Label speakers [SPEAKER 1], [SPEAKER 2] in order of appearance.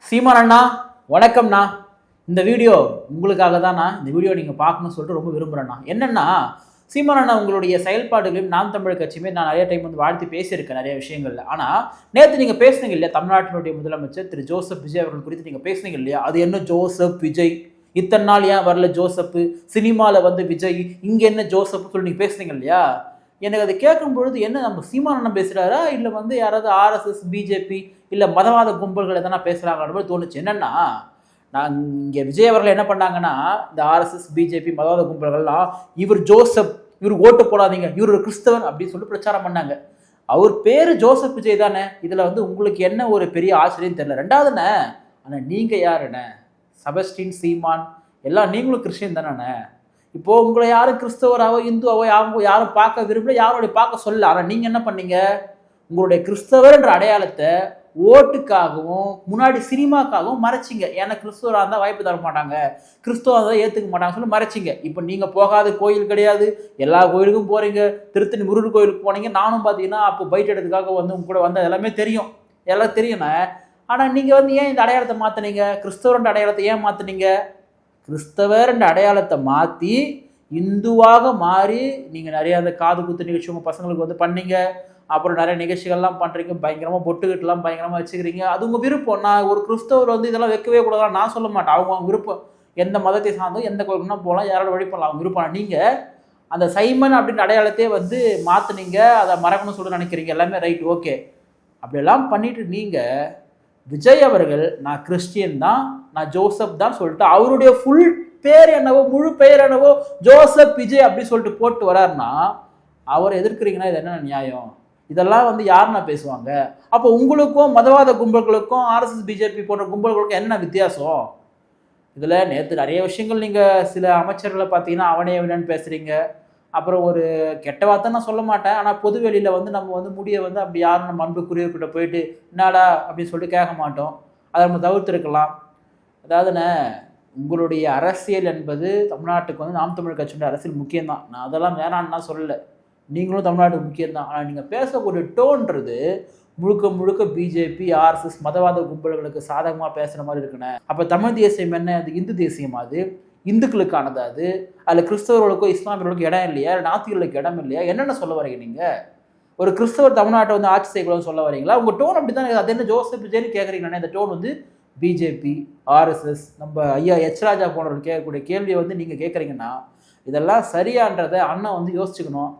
[SPEAKER 1] சீமான் அண்ணா வணக்கம்ண்ணா. இந்த வீடியோ உங்களுக்காக தான் இந்த வீடியோ நீங்கள் பார்க்கணும்னு சொல்லிட்டு ரொம்ப விரும்புகிறேண்ணா. என்னென்னா, சீமான் அண்ணா உங்களுடைய செயல்பாடுகளையும் நாம் தமிழர் கட்சியுமே நான் நிறைய டைம் வந்து வாழ்த்து பேசியிருக்கேன் நிறைய விஷயங்கள்ல. ஆனால் நேற்று நீங்கள் பேசுனீங்க இல்லையா, தமிழ்நாட்டினுடைய முதலமைச்சர் திரு ஜோசப் விஜய் அவர்கள் குறித்து நீங்கள் பேசுனீங்க இல்லையா, அது என்ன ஜோசப் விஜய், இத்தனை நாள் ஏன் வரல ஜோசப்பு, சினிமாவில் வந்து விஜய், இங்கே என்ன ஜோசப் சொல்லி நீங்கள் பேசுனீங்க இல்லையா, எனக்கு அதை கேட்கும் பொழுது என்ன நம்ம சீமான் அண்ணன் பேசுகிறாரா இல்லை வந்து யாராவது ஆர்எஸ்எஸ் பிஜேபி இல்லை மதவாத கும்பல்கள் எதனா பேசுகிறாங்கன்ற மாதிரி தோணுச்சு. என்னென்னா, நான் இங்கே விஜய் அவர்கள் என்ன பண்ணாங்கன்னா, இந்த ஆர்எஸ்எஸ் பிஜேபி மதவாத கும்பல்கள்லாம் இவர் ஜோசப், இவர் ஓட்டு போடாதீங்க, இவர் ஒரு கிறிஸ்தவன் அப்படின்னு சொல்லி பிரச்சாரம் பண்ணாங்க. அவர் பேர் ஜோசப் விஜய் தானே, இதில் வந்து உங்களுக்கு என்ன ஒரு பெரிய ஆச்சரியம் தெரியல. ரெண்டாவதுண்ணே, ஆனால் நீங்கள் யாருண்ணே, செபஸ்டின் சீமான் எல்லாம் நீங்களும் கிறிஸ்டியன் தானே. இப்போது உங்களை யாரும் கிறிஸ்தவராவோ இந்துவாவோ யாரும் பார்க்க விரும்பல, யாரோடைய பார்க்க சொல்ல. ஆனால் நீங்கள் என்ன பண்ணீங்க, உங்களுடைய கிறிஸ்தவர் என்ற அடையாளத்தை ஓட்டுக்காகவும் முன்னாடி சினிமாக்காகவும் மறைச்சிங்க. ஏன்னா கிறிஸ்துவராக இருந்தால் வாய்ப்பு தர மாட்டாங்க, கிறிஸ்துவராக இருந்தால் ஏற்றுக்க மாட்டாங்க சொல்லி மறைச்சிங்க. இப்போ நீங்கள் போகாத கோயில் கிடையாது, எல்லா கோயிலுக்கும் போகிறீங்க. திருத்தணி முருகன் கோயிலுக்கு போனீங்க, நானும் பார்த்தீங்கன்னா அப்போ பைட் எடுத்துக்காக வந்து உங்க கூட வந்த எல்லாமே தெரியும், எல்லாம் தெரியுண்ணே. ஆனால் நீங்கள் வந்து ஏன் இந்த அடையாளத்தை மாற்றினீங்க, கிறிஸ்தவர்ன்ற அடையாளத்தை ஏன் மாற்றினீங்க? கிறிஸ்தவர் என்ற அடையாளத்தை மாற்றி இந்துவாக மாறி நீங்கள் நிறைய அந்த காது குத்து நிகழ்ச்சி உங்கள் பசங்களுக்கு வந்து பண்ணீங்க. அப்புறம் நிறைய நிகழ்ச்சிகள்லாம் பண்ணுறீங்க, பயங்கரமாக பொட்டுக்கிட்டுலாம் பயங்கரமாக வச்சுக்கிறீங்க. அது உங்கள் விருப்பம். நான் ஒரு கிறிஸ்தவர் வந்து இதெல்லாம் வைக்கவே கூடாதான் நான் சொல்ல மாட்டேன். அவங்க விருப்பம். எந்த மதத்தை சார்ந்தோ எந்த கோயிலுக்குன்னா போகலாம், யாரோட வழிபடலாம், அவங்க விருப்பம். நீங்கள் அந்த சைமன் அப்படின்ற அடையாளத்தையே வந்து மாற்றினீங்க, அதை மறக்கணும்னு சொல்லி நினைக்கிறீங்க. எல்லாமே ரைட், ஓகே. அப்படியெல்லாம் பண்ணிட்டு நீங்கள் விஜய் அவர்கள் நான் கிறிஸ்டியன் தான், நான் ஜோசப் தான் சொல்லிட்டு அவருடைய ஃபுல் பேர் என்னவோ முழு பெயர் என்னவோ ஜோசப் விஜய் அப்படின்னு சொல்லிட்டு போட்டு வராருன்னா அவரை எதிர்க்கிறீங்கன்னா இது என்ன நியாயம்? இதெல்லாம் வந்து யாருன்னா பேசுவாங்க? அப்போ உங்களுக்கும் மதவாத கும்பல்களுக்கும் ஆர்எஸ்எஸ் பிஜேபி போன்ற கும்பல்களுக்கும் என்ன வித்தியாசம்? இதில் நேற்று நிறைய விஷயங்கள் நீங்கள் சில அமைச்சர்களை பார்த்தீங்கன்னா அவனே விடன்னு பேசுகிறீங்க. அப்புறம் ஒரு கெட்ட வார்த்தை நான் சொல்ல மாட்டேன், ஆனால் பொது வெளியில் வந்து நம்ம வந்து முடியை வந்து அப்படி யாரும் நம்ம அன்புக்குரியவர்கிட்ட போயிட்டு என்னடா அப்படின்னு சொல்லிட்டு கேட்க மாட்டோம். அதை நம்ம தவிர்த்துருக்கலாம். அதாவதுண்ணே, உங்களுடைய அரசியல் என்பது தமிழ்நாட்டுக்கு வந்து நாம் தமிழர் கட்சியோட அரசியல் முக்கியம்தான், நான் அதெல்லாம் வேணான்னு தான் சொல்லலை. நீங்களும் தமிழ்நாட்டுக்கு முக்கியம்தான். ஆனால் நீங்கள் பேசக்கூடிய டோன்றது முழுக்க முழுக்க பிஜேபி ஆர்எஸ்எஸ் மதவாத கும்பல்களுக்கு சாதகமாக பேசுகிற மாதிரி இருக்குண்ணே. அப்போ தமிழ் தேசியம் என்ன, அது இந்து தேசியம், அது இந்துக்களுக்கானது, அது அதில் கிறிஸ்தவர்களுக்கோ இஸ்லாமியர்களுக்கும் இடம் இல்லையா, நாத்திகளுக்கு இடம் இல்லையா, என்னென்ன சொல்ல வரீங்க நீங்கள்? ஒரு கிறிஸ்தவர் தமிழ்நாட்டை வந்து ஆட்சி செய்யக்கூடாதுன்னு சொல்ல வரீங்களா? உங்கள் டோன் அப்படி தான். அது என்ன ஜோசப் விஜய்னு கேட்குறீங்கண்ணே? இந்த டோன் வந்து பிஜேபி ஆர்எஸ்எஸ் நம்ம ஐயா எச் ராஜா போன்றவர்கள் கேட்கக்கூடிய கேள்வியை வந்து நீங்கள் கேட்குறீங்கன்னா இதெல்லாம் சரியான்றதை அண்ணன் வந்து யோசிச்சுக்கணும்.